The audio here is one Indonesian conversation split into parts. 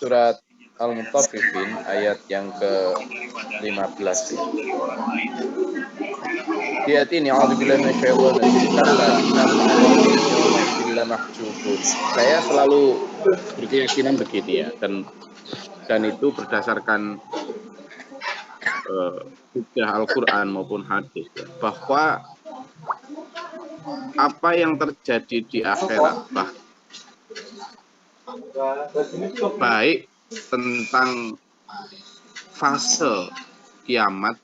surat Al-Mutaffifin ayat yang ke-15 ya. Di ayat ini a'udzubillahi minasyaitonir rajim kalla innahum 'an rabbihim yawma idzin lamahjubun. Saya selalu berkeyakinan begini ya, dan itu berdasarkan hujah Al-Quran maupun hadis ya, bahwa apa yang terjadi di akhirat baik tentang fase kiamat,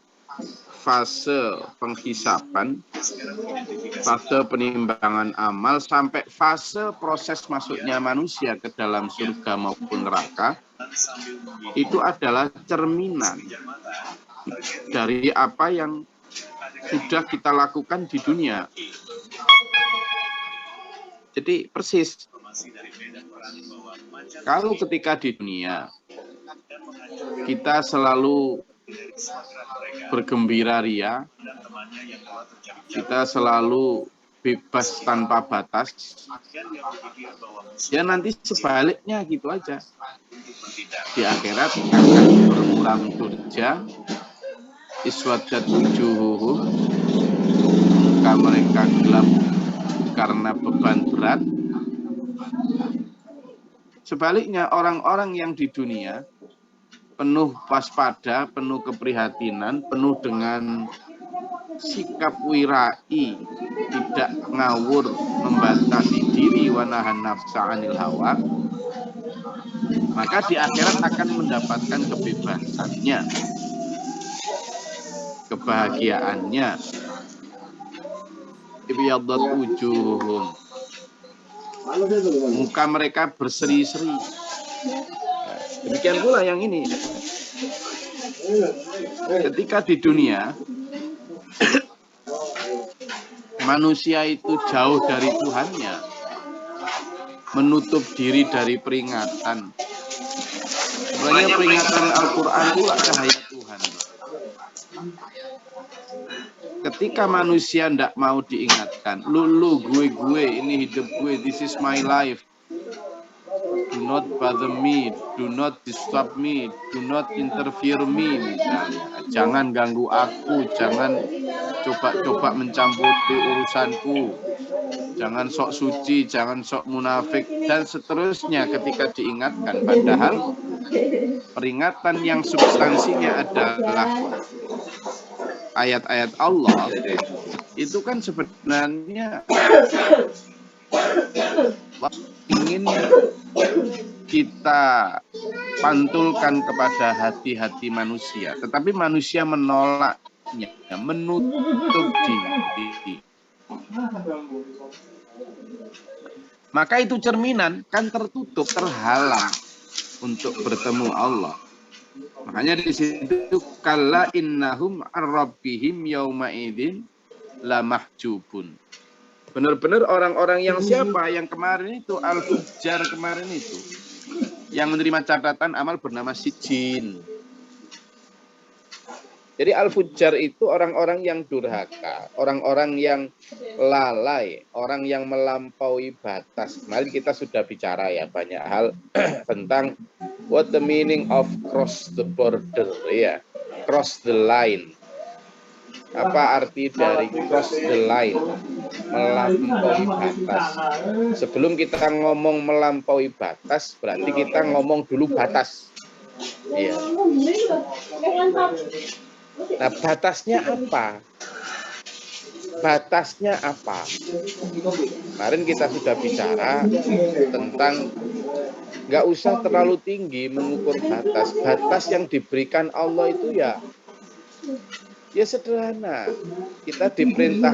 fase penghisapan, fase penimbangan amal, sampai fase proses masuknya manusia ke dalam surga maupun neraka, itu adalah cerminan dari apa yang sudah kita lakukan di dunia. Jadi persis, kalau ketika di dunia kita selalu bergembira ria, kita selalu bebas tanpa batas, ya nanti sebaliknya gitu aja. Di akhirat akan bermuram durja, iswadat wujuhuhum, muka mereka gelap karena beban berat. Sebaliknya orang-orang yang di dunia penuh waspada, penuh keprihatinan, penuh dengan sikap wirai, tidak ngawur, membatasi diri, wanahan nafsa anil hawa, maka di akhirat akan mendapatkan kebebasannya, kebahagiaannya. Ibyadat wujuhum, muka mereka berseri-seri. Demikian pula yang ini. Ketika di dunia manusia itu jauh dari Tuhannya, menutup diri dari peringatan. Sebenarnya peringatan Al-Quran itu cahaya Tuhan. Ketika manusia tidak mau diingatkan, lu, gue, ini hidup gue, this is my life. Do not bother me, do not disturb me, do not interfere me, misalnya. Jangan ganggu aku, jangan coba-coba mencampuri urusanku, jangan sok suci, jangan sok munafik, dan seterusnya ketika diingatkan. Padahal peringatan yang substansinya adalah ayat-ayat Allah, itu kan sebenarnya ingin kita pantulkan kepada hati-hati manusia, tetapi manusia menolaknya, menutup diri. Maka itu cerminan kan tertutup, terhalang untuk bertemu Allah. Makanya di situ kalla innahum ar-rabbihim yauma idzin lamahjubun. Benar-benar orang-orang yang siapa? Yang kemarin itu al-fujjar kemarin itu, yang menerima catatan amal bernama sijin. Jadi al-fujjar itu orang-orang yang durhaka, orang-orang yang lalai, orang yang melampaui batas. Kemarin kita sudah bicara ya banyak hal tentang what the meaning of cross the border, ya, cross the line. Apa arti dari cross the line? Melampaui batas. Sebelum kita ngomong melampaui batas, berarti kita ngomong dulu batas. Ya. Nah, batasnya apa? Batasnya apa? Kemarin kita sudah bicara tentang nggak usah terlalu tinggi mengukur batas. Batas yang diberikan Allah itu ya sederhana. Kita diperintah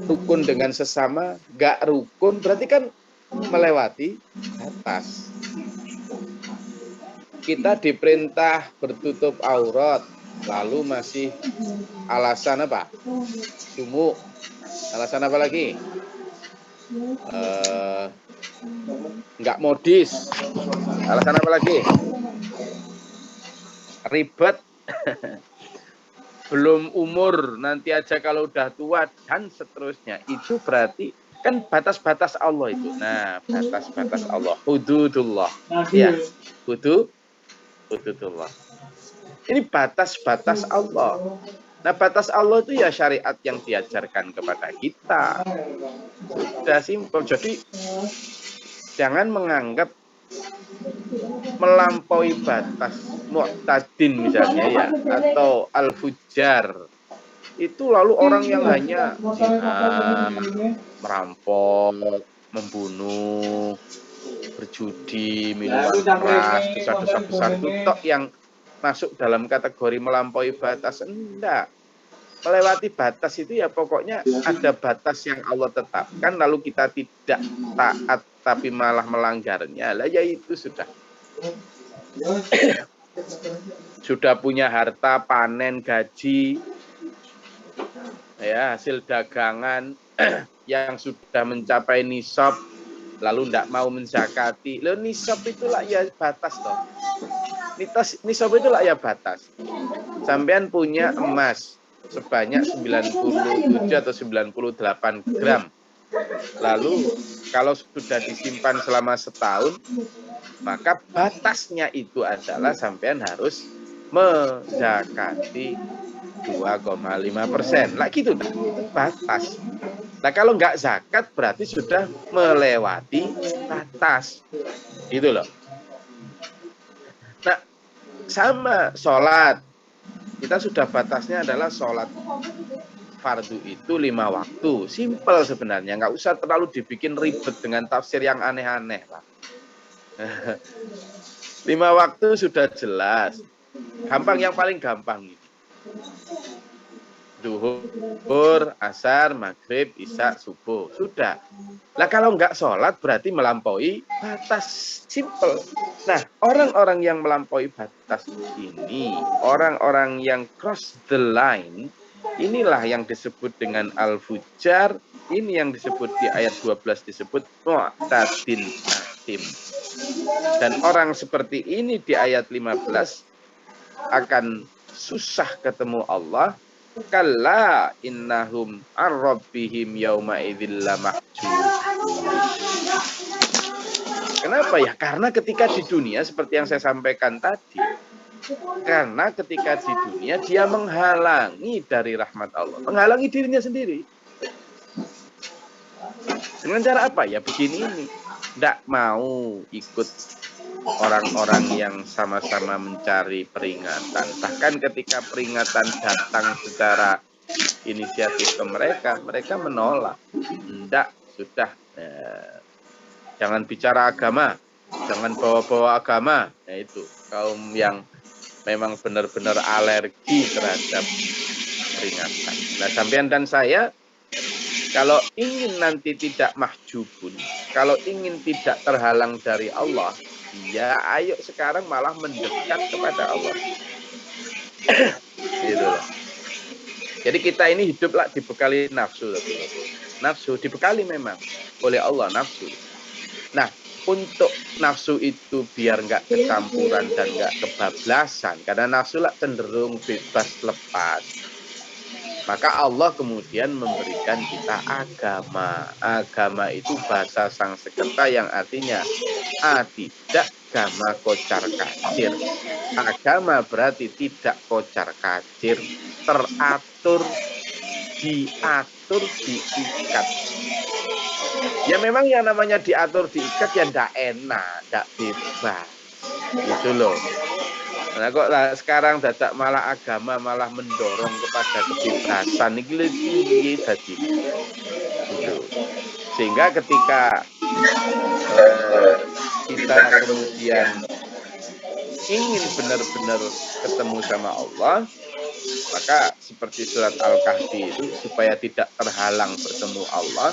rukun dengan sesama, nggak rukun berarti kan melewati batas. Kita diperintah bertutup aurat, lalu masih alasan apa? Sumuk. Alasan apa lagi? Nggak modis. Alasan apa lagi? Ribet. Belum umur, nanti aja kalau udah tua, dan seterusnya. Itu berarti Kan batas-batas Allah itu. Nah, batas-batas Allah. Hududullah. Ya, hududullah. Ini batas-batas Allah. Nah, batas Allah itu ya syariat yang diajarkan kepada kita. Sudah simpel. Jadi, jangan menganggap melampaui batas mu'tadin misalnya ya, atau al-fujar. Itu lalu orang yang hanya zina, merampok, membunuh, berjudi, minuman keras, dosa-dosa besar itu tok yang masuk dalam kategori melampaui batas. Enggak. Melewati batas itu ya pokoknya ada batas yang Allah tetapkan lalu kita tidak taat tapi malah melanggarnya. Lah ya itu sudah punya harta, panen, gaji, ya hasil dagangan yang sudah mencapai nisab lalu tidak mau menzakati. Lo nisab itulah ya batas toh. Nisab itulah ya batas. Sampean punya emas sebanyak 97 atau 98 gram. Lalu kalau sudah disimpan selama setahun, maka batasnya itu adalah sampean harus menzakati 2,5%. Lah gitu, itu batas. Nah kalau nggak zakat berarti sudah melewati batas. Gitu loh. Nah sama sholat. Kita sudah batasnya adalah sholat fardu itu 5 waktu. Simple sebenarnya. Nggak usah terlalu dibikin ribet dengan tafsir yang aneh-aneh lah. 5 waktu sudah jelas. Gampang, yang paling gampang ini. Zuhur, asar, maghrib, isya, subuh. Sudah. Lah kalau nggak sholat berarti melampaui batas. Simple. Nah, orang-orang yang melampaui batas ini, orang-orang yang cross the line, inilah yang disebut dengan al-fujar. Ini yang disebut di ayat 12 disebut mu'tadin atim. Dan orang seperti ini di ayat 15 akan susah ketemu Allah. Kalla innahum ar-rabbihim yawma idzil lamahjubun. Kenapa ya? Karena ketika di dunia seperti yang saya sampaikan tadi, karena ketika di dunia dia menghalangi dari rahmat Allah, menghalangi dirinya sendiri. Dengan cara apa? Ya begini ini. Tidak mau ikut orang-orang yang sama-sama mencari peringatan. Bahkan ketika peringatan datang secara inisiatif ke mereka, mereka menolak. Tidak, sudah. Jangan bicara agama, jangan bawa-bawa agama. Nah itu, kaum yang memang benar-benar alergi terhadap peringatan. Nah, sampean dan saya, kalau ingin nanti tidak mahjubun, kalau ingin tidak terhalang dari Allah, ya ayo sekarang malah mendekat kepada Allah. Gitu. Jadi kita ini hiduplah dibekali nafsu. Nafsu dibekali memang oleh Allah nafsu. Nah, untuk nafsu itu biar nggak kecampuran dan nggak kebablasan, karena nafsu lah cenderung bebas lepas. Maka Allah kemudian memberikan kita agama. Agama itu bahasa Sanskerta yang artinya tidak gama kocar kacir. Agama berarti tidak kocar kacir, teratur, diatur, diikat. Ya memang yang namanya diatur, diikat ya ndak enak, ndak bebas. Gitu loh. Nah kok lah sekarang dadak malah agama malah mendorong kepada kebebasan ini tadi. Gitu. Sehingga ketika kita kemudian ingin benar-benar ketemu sama Allah, maka seperti surat Al-Kahfi itu supaya tidak terhalang bertemu Allah,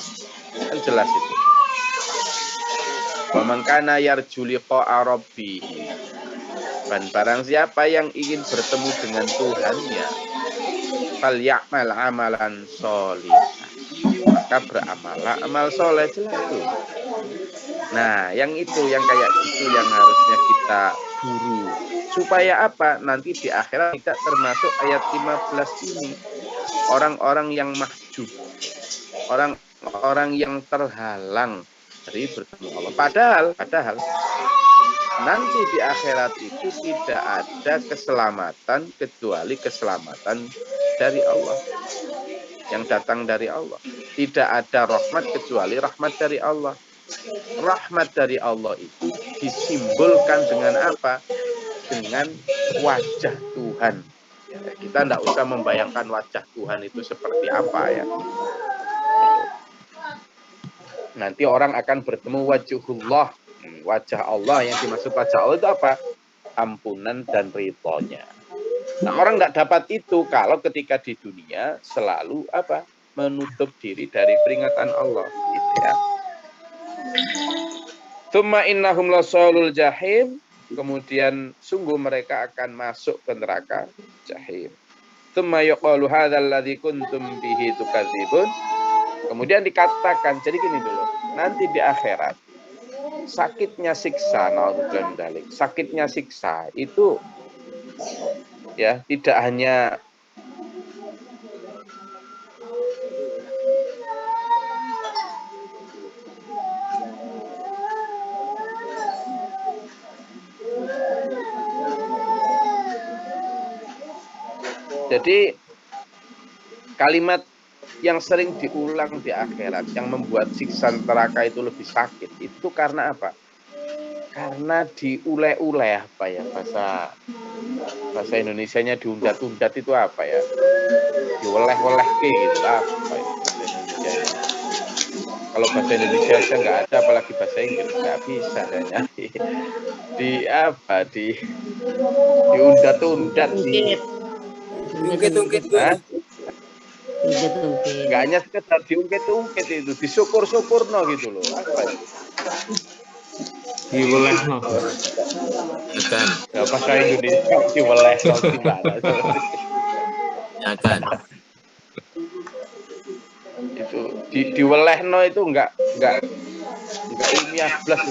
kan jelas itu. Wa man kana yarju liqa'a rabbih. Dan barang siapa yang ingin bertemu dengan Tuhannya, falyamal amalan sholihan, maka beramallah amal soleh, jelas tuh. Nah, yang itu, yang kayak gitu yang harusnya kita buru. Supaya apa? Nanti di akhirat tidak termasuk ayat 15 ini. Orang-orang yang mahjub, orang orang yang terhalang dari bertemu Allah. Padahal nanti di akhirat itu tidak ada keselamatan kecuali keselamatan dari Allah, yang datang dari Allah. Tidak ada rahmat kecuali rahmat dari Allah. Rahmat dari Allah itu disimbolkan dengan apa? Dengan wajah Tuhan. Ya, kita tidak usah membayangkan wajah Tuhan itu seperti apa ya. Nanti orang akan bertemu wajhullah. Wajah Allah, yang dimaksud wajah Allah itu apa? Ampunan dan ridhonya. Nah, orang nggak dapat itu kalau ketika di dunia selalu apa? Menutup diri dari peringatan Allah, gitu ya. Tsumma innahum lasalul jahim, kemudian sungguh mereka akan masuk ke neraka jahim. Tsumma yuqalu hadzal ladzi kuntum bihi tukadzibun. Kemudian dikatakan, jadi gini dulu, nanti di akhirat sakitnya siksa, sakitnya siksa itu ya tidak hanya jadi kalimat yang sering diulang di akhirat yang membuat siksa neraka itu lebih sakit itu karena apa? Karena diuleh-uleh apa ya, bahasa Indonesianya diundat-undat itu apa ya? Dioleh-oleh gitu lah apa ya, bahasa Indonesia ya. Kalau bahasa Indonesia aja nggak ada, apalagi bahasa Inggris nggak bisa saya diundat-undat Ungkit-ungkit. Nggak hanya sekedar diungkit-ungkit itu, disyukur-syukur gitu loh. Apa itu? Diwelehno. Akan. Ya, bahasa Indonesia diwelehno gimana? Akan. Itu diwelehno itu nggak ilmiah blas.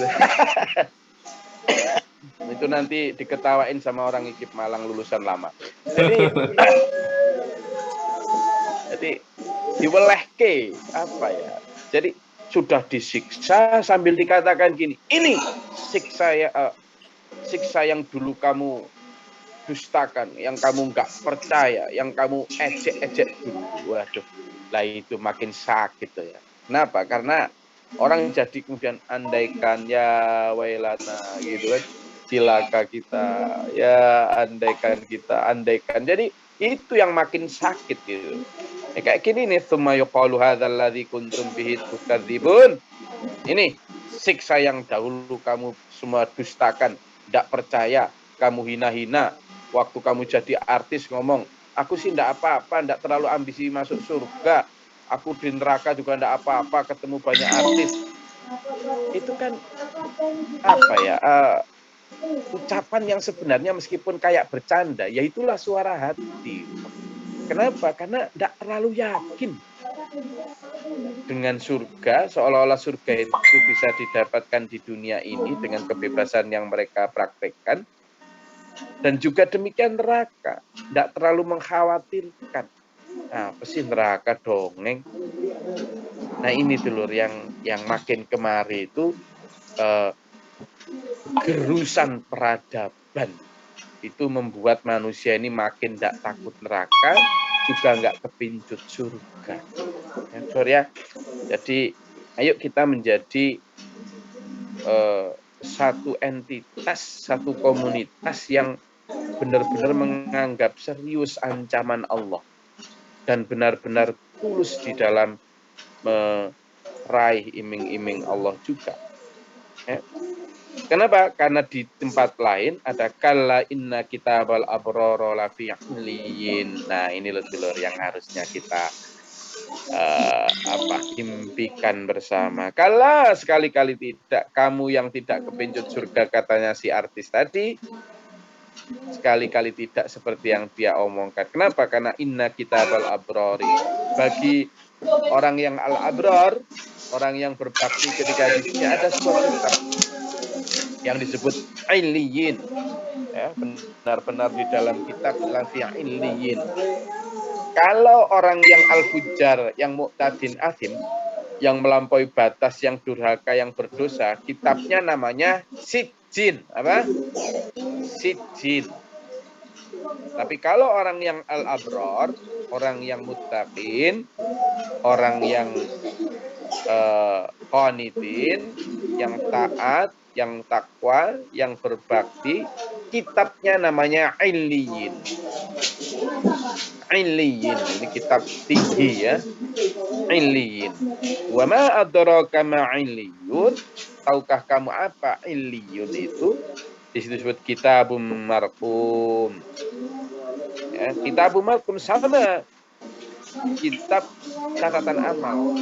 Itu nanti diketawain sama orang IKIP Malang lulusan lama. Jadi diwelehke apa ya? Jadi sudah disiksa sambil dikatakan gini, ini siksa yang dulu kamu dustakan, yang kamu nggak percaya, yang kamu ejek-ejek dulu. Waduh, lah itu makin sakit tuh ya. Kenapa? Karena orang jadi kemudian andaikan ya wailana gitu kan, cilaka kita, ya andaikan kita, andaikan. Jadi itu yang makin sakit gitu. Kayak gini nih, tsumma yuqalu hadzal ladzi kuntum bihi tukadzibun. Ini siksa yang dahulu kamu semua dustakan, tidak percaya, kamu hina-hina. Waktu kamu jadi artis ngomong, aku sih tidak apa-apa, tidak terlalu ambisi masuk surga. Aku di neraka juga tidak apa-apa, ketemu banyak artis. Itu kan apa ya? Ucapan yang sebenarnya meskipun kayak bercanda, ya itulah suara hati. Kenapa? Karena tidak terlalu yakin dengan surga, seolah-olah surga itu bisa didapatkan di dunia ini dengan kebebasan yang mereka praktekkan. Dan juga demikian neraka, tidak terlalu mengkhawatirkan. Nah, apa sih neraka dongeng? Nah ini dulur yang makin kemari itu gerusan peradaban itu membuat manusia ini makin tidak takut neraka, juga nggak kepincut surga. Ya. Jadi ayo kita menjadi satu entitas, satu komunitas yang benar-benar menganggap serius ancaman Allah dan benar-benar tulus di dalam meraih iming-iming Allah juga. Ya. Kenapa? Karena di tempat lain ada kalla inna kitabal abrara lafi illiyin. Nah, ini loh yang harusnya kita impikan bersama. Kala sekali-kali tidak, kamu yang tidak kepincut surga katanya si artis tadi, sekali-kali tidak seperti yang dia omongkan. Kenapa? Karena inna kitabal abrari, bagi orang yang al-abrar, orang yang berbakti ketika di sini ada sebuah kitab yang disebut illiyin, ya, benar-benar di dalam kitab lafi illiyin. Kalau orang yang al-fujjar, yang mu'tadin asim, yang melampaui batas, yang durhaka, yang berdosa, kitabnya namanya Sijjin. Apa? Sijjin. Tapi kalau orang yang al-abror, orang yang muttaqin, orang yang qanitin, yang taat, yang takwa, yang berbakti, kitabnya namanya Illiyin. Illiyin, ini kitab tinggi ya. Illiyin. Wa ma adraka ma illiyun? Tahukah kamu apa Illiyun itu? Di situ disebut kitabum marqum. Ya, kitabum marqum sama kitab catatan amal.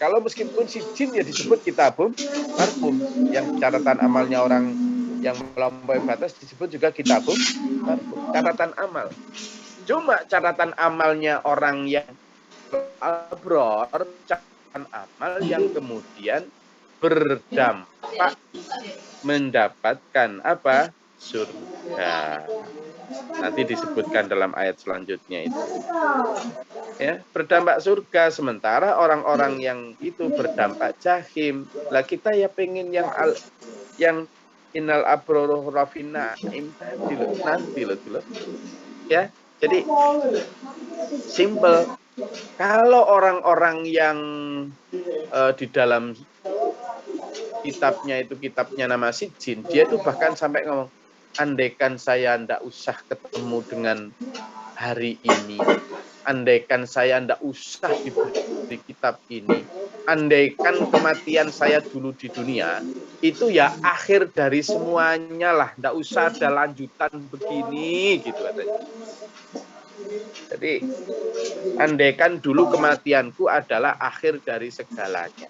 Kalau meskipun Sijjin ya disebut kitabum marqum, yang catatan amalnya orang yang melampaui batas disebut juga kitabum marqum, catatan amal. Cuma catatan amalnya orang yang abror, catatan amal yang kemudian berdampak mendapatkan apa? Surga. Nanti disebutkan dalam ayat selanjutnya itu. Ya, berdampak surga, sementara orang-orang yang itu berdampak jahim. Lah kita ya pengen yang innal abroro rafina nanti loh. Ya, jadi simple. Kalau orang-orang yang di dalam kitabnya nama Sijjin, dia tuh bahkan sampai ngomong, andaikan saya ndak usah ketemu dengan hari ini, andaikan saya ndak usah diberi kitab ini, andaikan kematian saya dulu di dunia, itu ya akhir dari semuanya lah, ndak usah ada lanjutan begini, gitu katanya. Jadi, andaikan dulu kematianku adalah akhir dari segalanya.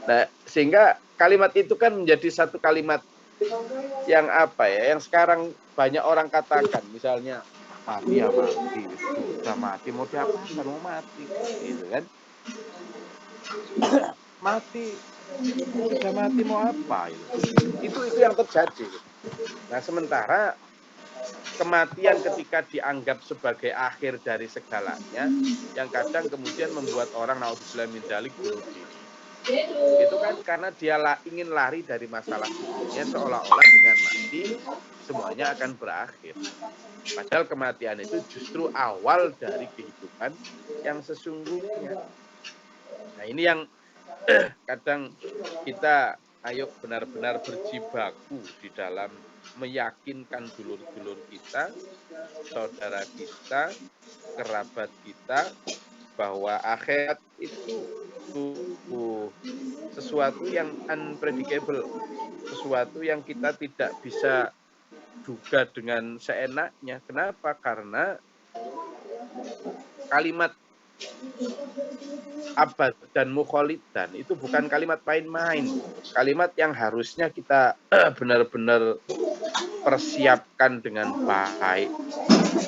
Nah, sehingga kalimat itu kan menjadi satu kalimat yang apa ya, yang sekarang banyak orang katakan, misalnya mati ya mati, sudah mati mau diapakan, mau mati, gitu kan? Mati, sudah mati mau apa? Itu yang terjadi. Nah, sementara kematian ketika dianggap sebagai akhir dari segalanya, yang kadang kemudian membuat orang naudzubillah min dzalik bunuh diri. Itu kan karena dia ingin lari dari masalah hidupnya, seolah-olah dengan mati semuanya akan berakhir. Padahal kematian itu justru awal dari kehidupan yang sesungguhnya. Nah, ini yang kadang kita ayo benar-benar berjibaku di dalam meyakinkan dulur-dulur kita, saudara kita, kerabat kita, bahwa akhirat itu sesuatu yang unpredictable, sesuatu yang kita tidak bisa duga dengan seenaknya. Kenapa? Karena kalimat abad dan mukholidan itu bukan kalimat main-main, kalimat yang harusnya kita benar-benar persiapkan dengan baik,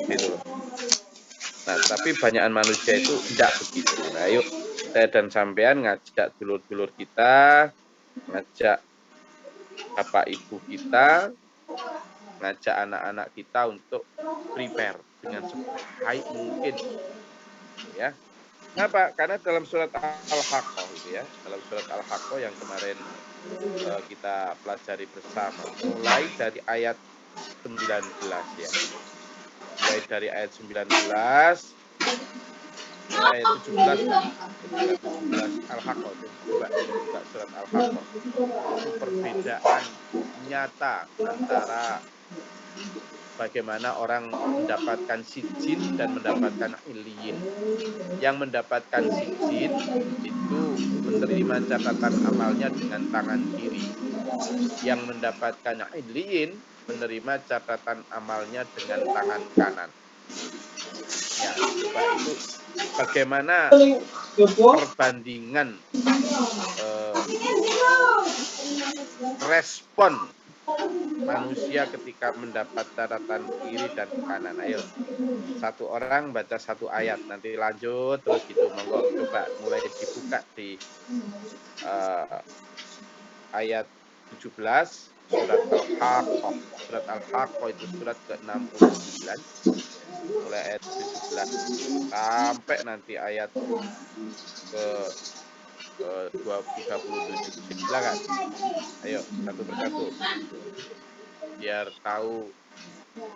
gitu. Nah, tapi banyakan manusia itu tidak begitu. Nah, yuk saya dan sampean ngajak dulur-dulur kita, ngajak bapak ibu kita, ngajak anak-anak kita untuk prepare dengan sebaik mungkin, ya. Kenapa? Karena dalam surat Al-Haqqah itu ya, dalam surat Al-Haqqah yang kemarin kita pelajari bersama, mulai dari ayat 19 ya. Mulai dari ayat 19, ayat 17 Al-Haqqah itu. Coba buka surat Al-Haqqah. Itu perbedaan nyata antara bagaimana orang mendapatkan Sijjin dan mendapatkan Illiyin. Yang mendapatkan Sijjin itu menerima catatan amalnya dengan tangan kiri. Yang mendapatkan Illiyin menerima catatan amalnya dengan tangan kanan. Ya, coba itu bagaimana perbandingan respon manusia ketika mendapat catatan kiri dan kanan. Ayo, satu orang baca satu ayat, nanti lanjut terus gitu. Monggo coba mulai dibuka di ayat 17 surat Al-Haqqah. Surat Al-Haqqah itu surat ke-69. mulai ayat 17 sampai nanti ayat ke 37. Silakan. Ayo satu persatu biar tahu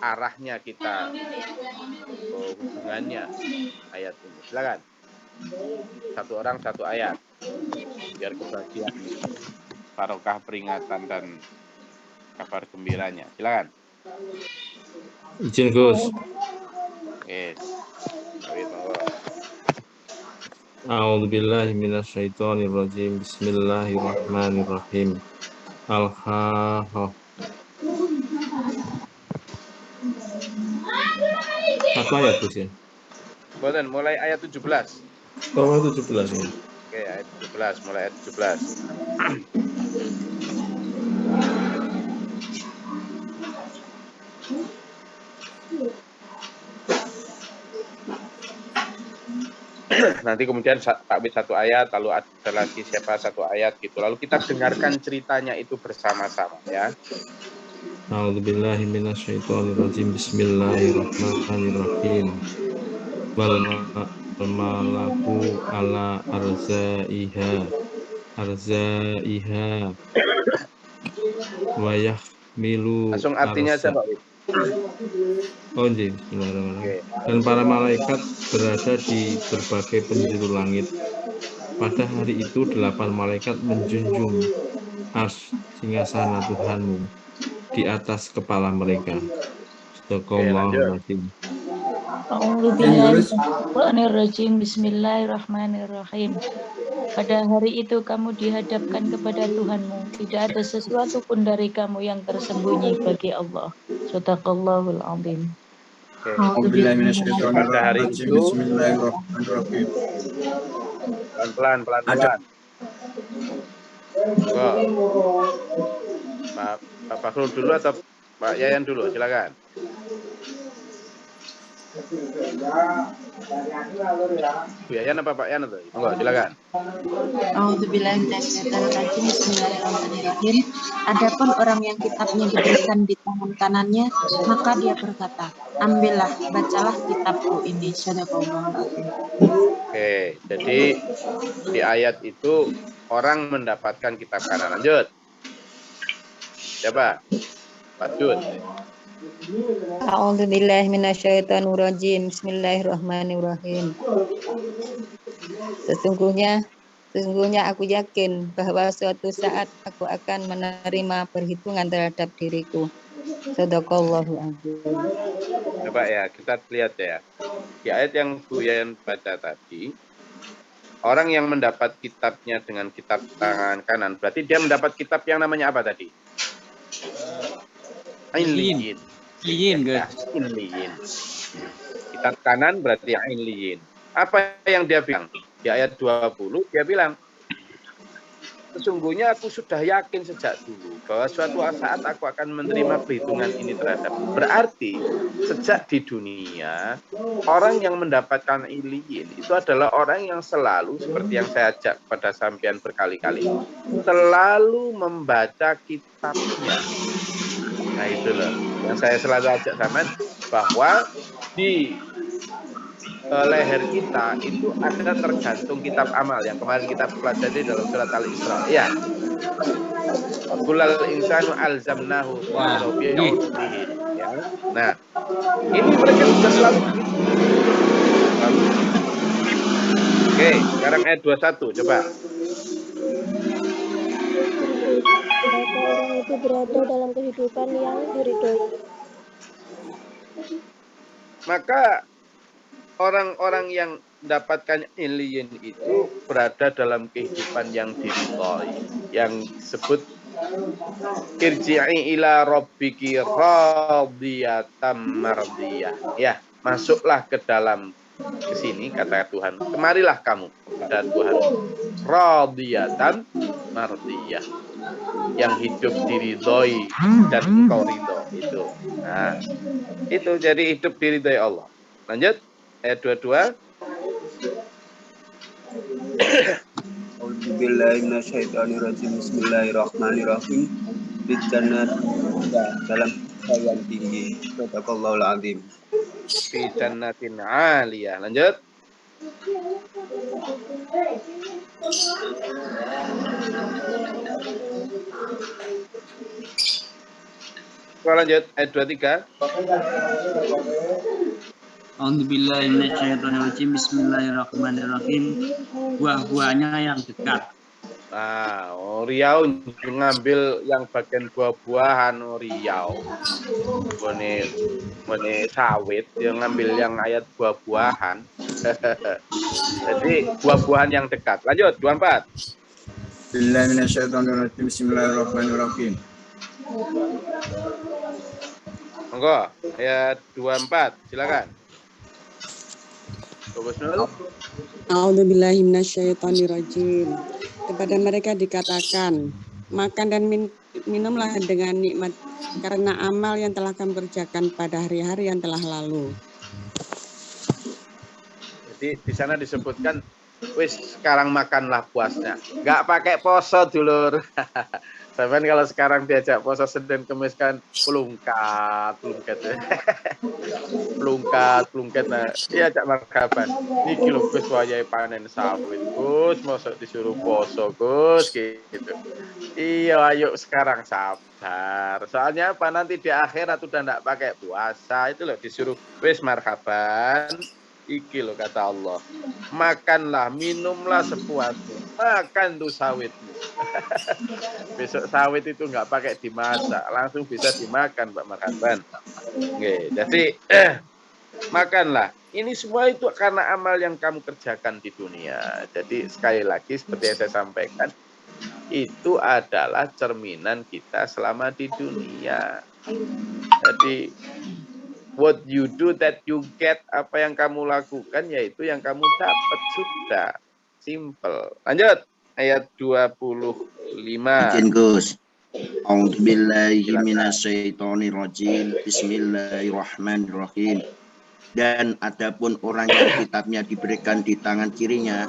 arahnya kita, hubungannya ayat ini. Silakan. Satu orang satu ayat biar kebagian barokah peringatan dan kabar gembiranya. Silakan. Izin Gus. Oke. Tauhid, monggo. A'udzubillahi minasyaitonirrajim. Bismillahirrahmanirrahim. Al-Haqqah. Satu ayat Gus ya. Boten, mulai ayat 17. Oh, 17 ya. Oke, ayat 17, mulai ayat 17. Nanti kemudian Pak Wid satu ayat, lalu ada lagi siapa satu ayat gitu. Lalu kita dengarkan ceritanya itu bersama-sama ya. A'udzubillahi minasyaitonirrajim. Bismillahirrahmanirrahim. Wal malaku ala arzaiha wa yahmilu Langsung artinya aja Pak Wid. Oh, bismillahirrahmanirrahim. Oke. Dan para malaikat berada di berbagai penjuru langit. Pada hari itu 8 malaikat menjunjung singgasana Tuhanmu di atas kepala mereka. Astagfirullahaladzim. A'udzubillahi Bismillahirrahmanirrahim. Pada hari itu kamu dihadapkan kepada Tuhanmu. Tidak ada sesuatu pun dari kamu yang tersembunyi bagi Allah. Shadaqallahul azim. Pada hari itu Bismillahirrahmanirrahim. pelan-pelan. Pak Fakhrul dulu atau Pak Yayan dulu, silakan. Bu Yayan apa Pak Yayan itu? Enggak, silakan. Bismillahirrahmanirrahim. Adapun orang yang kitabnya diberikan di tangan kanannya, maka dia berkata, ambillah, bacalah kitabku ini. Oke, jadi di ayat itu orang mendapatkan kitab kanan. Lanjut. Siapa? Pak Jun. A'udzubillahi minasyaitonirrajim. Bismillahirrahmanirrahim. Sesungguhnya aku yakin bahwa suatu saat aku akan menerima perhitungan terhadap diriku. Shadaqallahu azim. Coba ya, kita lihat ya. Di ayat yang Bu Yayan baca tadi, orang yang mendapat kitabnya dengan kitab tangan kanan, berarti dia mendapat kitab yang namanya apa tadi? Illiyin. Illiyin. Kitab kanan berarti illiyin. Apa yang dia bilang? Di ayat 20 dia bilang, sesungguhnya aku sudah yakin sejak dulu bahwa suatu saat aku akan menerima perhitungan ini terhadap. Berarti sejak di dunia, orang yang mendapatkan illiyin itu adalah orang yang selalu, seperti yang saya ajak pada sampean berkali-kali, selalu membaca kitabnya. Nah itu loh, yang saya selalu ajak sampean, bahwa di leher kita itu ada tergantung kitab amal yang kemarin kita pelajari dalam surat Al-Isra. Ya. Kulal insanu alzamnahu bihi. Ya. Nah, ini mereka sudah selalu begitu. Oke, sekarang ayat 21 coba. Orang itu berada dalam kehidupan yang diridhoi. Maka orang-orang yang mendapatkan illiyin itu berada dalam kehidupan yang diridhoi, yang disebut irji'i ila rabbiki radiyatan mardiyah. Ya, masuklah ke dalam ke sini kata Tuhan. Kemarilah kamu kepada Tuhan. Radiyatan mardiyah. Yang hidup diridhoi dan engkau ridho itu. Nah, itu jadi hidup diridhoi Allah. Lanjut ayat 22. Bismillahirrahmanirrahim. Bismillahirrahmanirrahim. Di jannat dalam yang tinggi. Sadaqallahul azim. Fi jannatin 'aliyah. Lanjut. Lanjut ayat 23. A'udzubillahiminasyaitonirrajim. Bismillahirrahmanirrahim. Buah-buahnya yang dekat. Nah, Riau ngambil yang bagian buah-buahan Riau. Mene sawit yang ngambil yang ayat buah-buahan. Jadi buah-buahan yang dekat. Lanjut 24. Bismillahirrahmanirrahim. Monggo, ayat 24. Silakan. A'udzubillahiminasyaitonirrajim. Kepada mereka dikatakan, makan dan minumlah dengan nikmat karena amal yang telah kamu kerjakan pada hari-hari yang telah lalu. Jadi di sana disebutkan, wis sekarang makanlah puasnya. Nggak pakai poso dulur. Sampai kalau sekarang diajak poso Senin Kemis kan pelungkat. pelungkat. Nah, diajak marhaban. Niki lho Gus wayahe panen sawit. Gus mosok disuruh poso Gus gitu. Iya, ayo sekarang sabar. Soalnya apa, nanti di akhirat udah enggak pakai puasa itu loh, disuruh wis marhaban. Iki loh kata Allah. Makanlah, minumlah sepuasmu. Makan tuh sawitmu. Besok sawit itu nggak pakai dimasak, langsung bisa dimakan Pak Marhaban. Oke, jadi makanlah. Ini semua itu karena amal yang kamu kerjakan di dunia. Jadi sekali lagi seperti yang saya sampaikan, itu adalah cerminan kita selama di dunia. Jadi what you do that you get, apa yang kamu lakukan yaitu yang kamu dapat, sudah simple. Lanjut ayat 25. Izin Gus. A'udzubillahi minasyaitonirrajim. Bismillahirrahmanirrahim. Dan adapun orang yang kitabnya diberikan di tangan kirinya,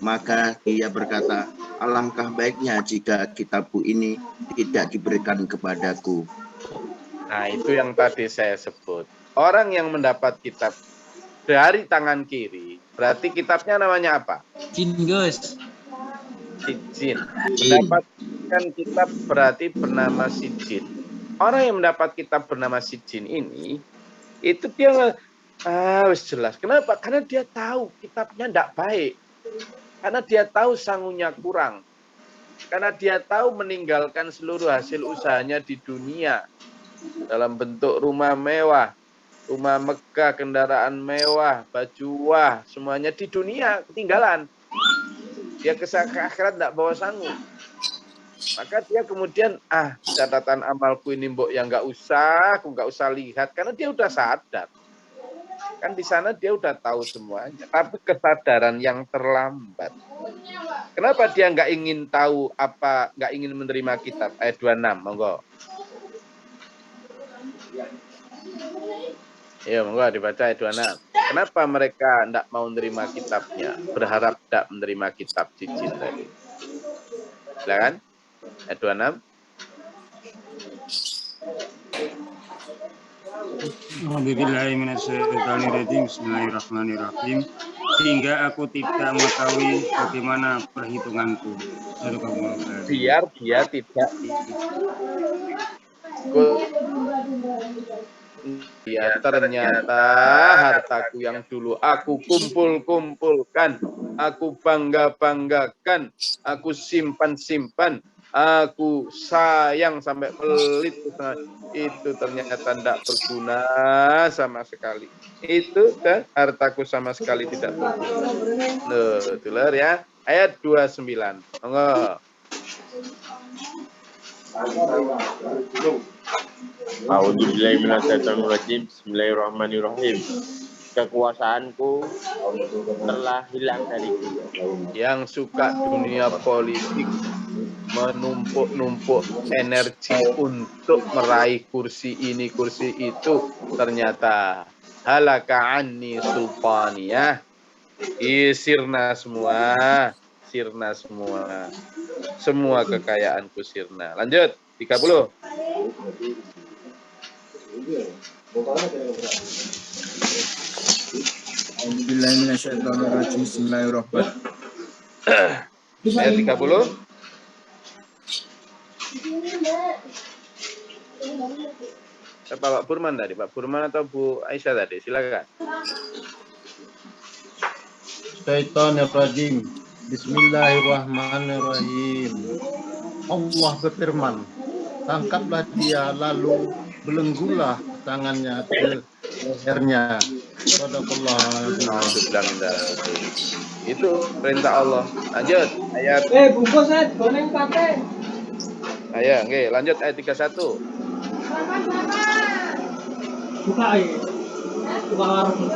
maka dia berkata, alangkah baiknya jika kitabku ini tidak diberikan kepadaku. Nah, itu yang tadi saya sebut. Orang yang mendapat kitab dari tangan kiri, berarti kitabnya namanya apa? Jin, Gus. Sijin. Mendapatkan kitab berarti bernama Sijin. Orang yang mendapat kitab bernama Sijin ini, itu dia wis jelas. Kenapa? Karena dia tahu kitabnya tidak baik. Karena dia tahu sangunya kurang. Karena dia tahu meninggalkan seluruh hasil usahanya di dunia dalam bentuk rumah mewah, rumah megah, kendaraan mewah, baju wah, semuanya di dunia ketinggalan. Dia ke akhirat tidak bawa sanggup. Maka dia kemudian, catatan amalku ini mbok yang nggak usah lihat, karena dia udah sadar. Kan di sana dia udah tahu semuanya, tapi kesadaran yang terlambat. Kenapa dia nggak ingin tahu apa, nggak ingin menerima kitab? Ayat 26, monggo. Ya, monggo dibaca ayat 26. Kenapa mereka tidak mau menerima kitabnya? Berharap tidak menerima kitab Sijin tadi. Silakan. Ayat 26. Bismillahirrahmanirrahim. Sehingga aku tidak mengetahui bagaimana perhitunganku. Biar dia tidak ya, ternyata hartaku yang dulu aku kumpul-kumpulkan, aku bangga-banggakan, aku simpan-simpan, aku sayang sampai pelit, itu ternyata tidak berguna sama sekali. Itu kan hartaku sama sekali tidak berguna. Tular ya. Ayat 29. Monggo. A'udzubillahiminasyaitonirrajim. Bismillahirrahmanirrahim. Kekuasaanku telah hilang dariku. Yang suka dunia politik, menumpuk-numpuk energi untuk meraih kursi ini, kursi itu, ternyata halaka anni sultaniyah. Sirna semua. Semua kekayaanku sirna. Lanjut, 30. Bismillahirrahmanirrahim. Bismillahirrahmanirrahim. Ayat 30. Pak Burman tadi, Pak Burman atau Bu Aisyah tadi, silakan. Syaitonirrajim. Bismillahirrahmanirrahim. Allah berfirman, tangkaplah dia lalu belenggulah tangannya ke lehernya. Sadaqallahul azim. Itu perintah Allah. Lanjut ayat. Bungkus goreng pakai. Ayo, oke, lanjut ayat 31. Buka air. Buka warung.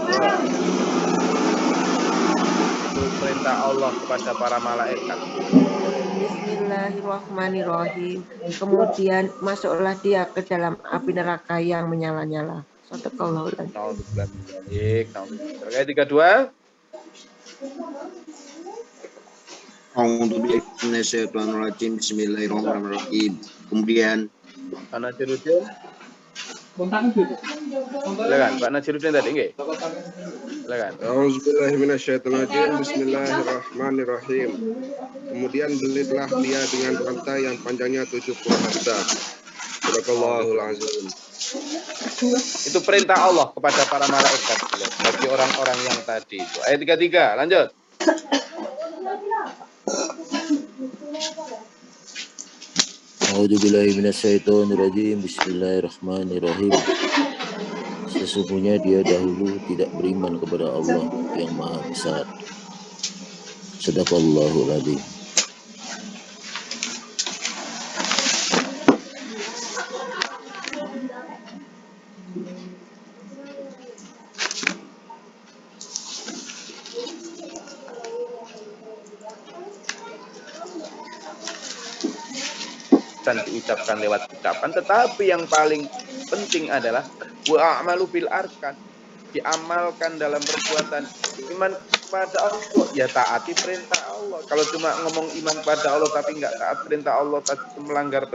Itu perintah Allah kepada para malaikat. Bismillahirrahmanirrahim. Kemudian masuklah dia ke dalam api neraka yang menyala-nyala. Sadaqallahul azim. Ayat 32. Bismillahirrahmanirrahim. Kemudian Pak Najiruddin. Silakan, Pak Najiruddin tadi nggih. Silakan. Auzubillahiminasyaitonirrajim. Bismillahirrahmanirrahim. Kemudian belitlah dia dengan rantai yang panjangnya 70 hasta. Sadaqallahul azim. Itu perintah Allah kepada para malaikat bagi orang-orang yang tadi itu. Ayat 33, lanjut. A'udzubillahi minasyaitonirrajim. Bismillahirrahmanirrahim. Sesungguhnya dia dahulu tidak beriman kepada Allah yang Maha Besar. Shadaqallahul azim. Dan diucapkan lewat ucapan, tetapi yang paling penting adalah wa'amalu bil arkan, diamalkan dalam perbuatan. Iman kepada Allah, ya taati perintah Allah. Kalau cuma ngomong iman pada Allah tapi nggak taat perintah Allah, tapi melanggar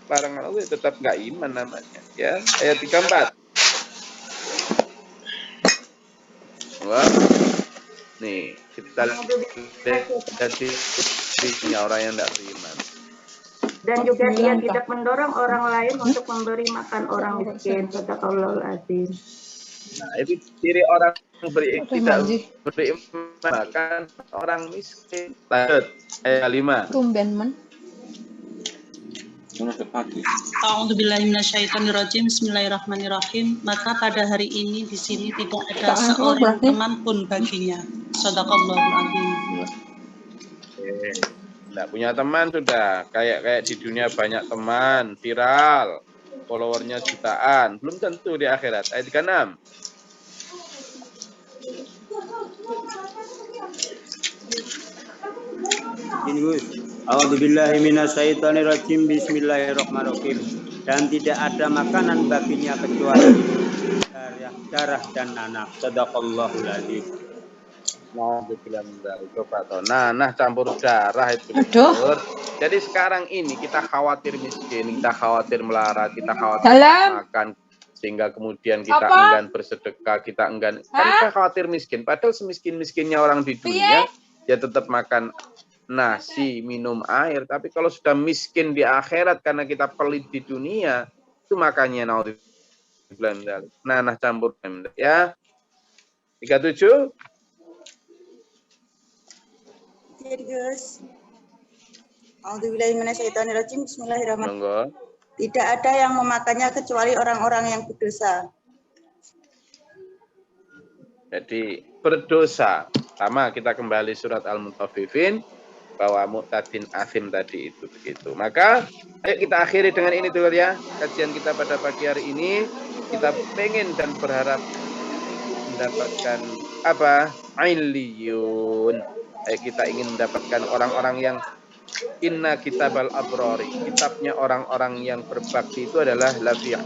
larangan Allah, ya tetap nggak iman namanya. Ya, ayat 34. Wah, nih kita lihat jadi orang yang tidak beriman. Dan juga dia tidak mendorong orang lain untuk memberi makan orang miskin. Sadaqallahul azim. Nah, itu ciri orang tidak beri makan orang miskin. Lanjut ayat 5. Tumben man. A'udzubillahiminasyaitonirrajim. Bismillahirrahmanirrahim. Maka pada hari ini di sini tidak ada seorang teman pun baginya. Shadaqallahul azim. Nggak punya teman sudah kayak di dunia banyak teman viral, followernya jutaan, belum tentu di akhirat. Ayat 36. A'udzubillahi minasyaitonirrajim. Bismillahirrahmanirrahim. Dan tidak ada makanan baginya kecuali darah dan nanah. Shadaqallahul azim. Nah, campur darah itu. Betul. Jadi sekarang ini kita khawatir miskin, kita khawatir melarat, kita khawatir makan, sehingga kemudian kita enggan bersedekah, kita enggan. Kita khawatir miskin. Padahal semiskin-miskinnya orang di dunia, dia tetap makan nasi, minum air. Tapi kalau sudah miskin di akhirat karena kita pelit di dunia, itu makanya nah campur ya. 37. Bismillahirrahmanirrahim. Tidak ada yang memakannya kecuali orang-orang yang berdosa. Jadi berdosa. Sama kita kembali surat Al-Mutaffifin bahwa mu'tadin asim tadi itu begitu. Maka ayo kita akhiri dengan ini dulu ya. Kajian kita pada pagi hari ini, kita pengen dan berharap mendapatkan apa? Iliyun. Kita ingin mendapatkan orang-orang yang inna kitabal abrari, kitabnya orang-orang yang berbakti itu adalah lafiyah.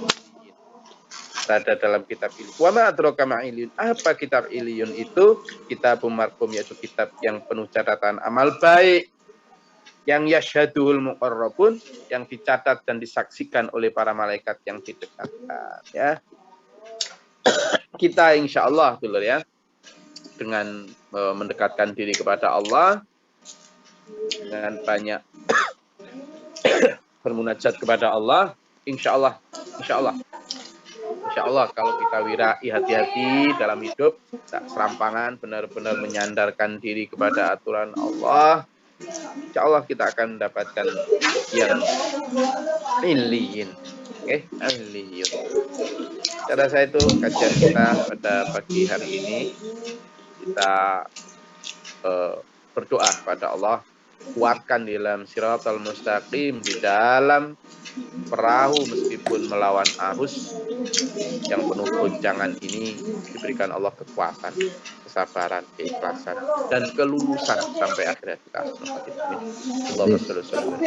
Ada dalam kitab ini. Wa ma adraka ma iliyun. Apa kitab iliyun itu? Kitabum marqum, yaitu kitab yang penuh catatan amal baik. Yang yashhaduhul muqarrabun, yang dicatat dan disaksikan oleh para malaikat yang didekatkan. Ya. kita insya Allah dulu ya, dengan mendekatkan diri kepada Allah, dengan banyak bermunajat kepada Allah, insya Allah kalau kita wirai hati-hati dalam hidup, tak serampangan, benar-benar menyandarkan diri kepada aturan Allah, insya Allah kita akan mendapatkan yang illiyin. Oke, illiyin. Saya rasa itu kajian kita pada pagi hari ini. Kita berdoa kepada Allah, kuatkan di dalam siratal mustaqim, di dalam perahu meskipun melawan arus yang penuh goncangan ini, diberikan Allah kekuatan, kesabaran, keikhlasan, dan kelulusan sampai akhirnya kita. Allahumma sholli ala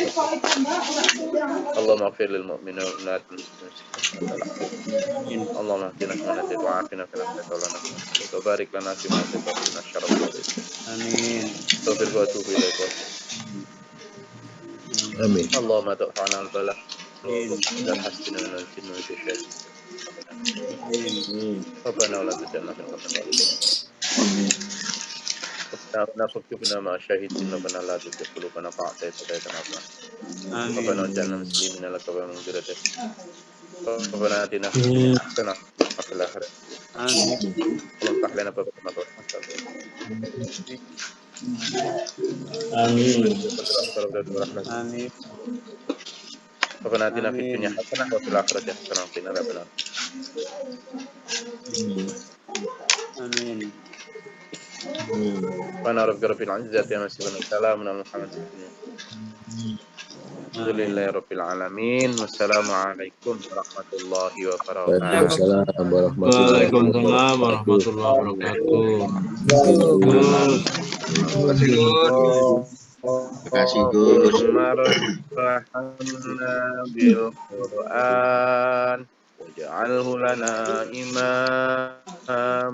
Allahumma ighfir lil mu'minina wal mu'minat Allahumma hdina fi man hadayt wa 'afina fi man 'afayt wa barik lana fi ma atayt wa qina syarra ma qadayt. Amin. Taufiq wa atubu ilaik. Amin. Allahumma tu'fana al-bala dan hasbina min al-jinn wa syaitan. Rabbana wa la tuj'alna fil qawmi Rabbana fakfina ma syahidin Rabbana la tuzigh qulubana ba'da idh hadaytana Rabbana waj'alna muslimina laka wa min dhurriyyatina Rabbana atina fid dunya hasanah wa fil akhirati hasanah wa qina adzaban nar. Amin. Amin. Rabbana atina fid dunya hasanah wa fil akhirati hasanah wa qina adzaban nar. Amin. Wa rabbika rabbil izzati amma yasifun wa salamun ala al-mursalin. Alhamdulillahi rabbil alamin. Wassalamualaikum warahmatullahi wabarakatuh. Waalaikumsalam warahmatullahi wabarakatuh. Terima kasih Gus. Marhamna bil Qur'an waj'alhu lana imam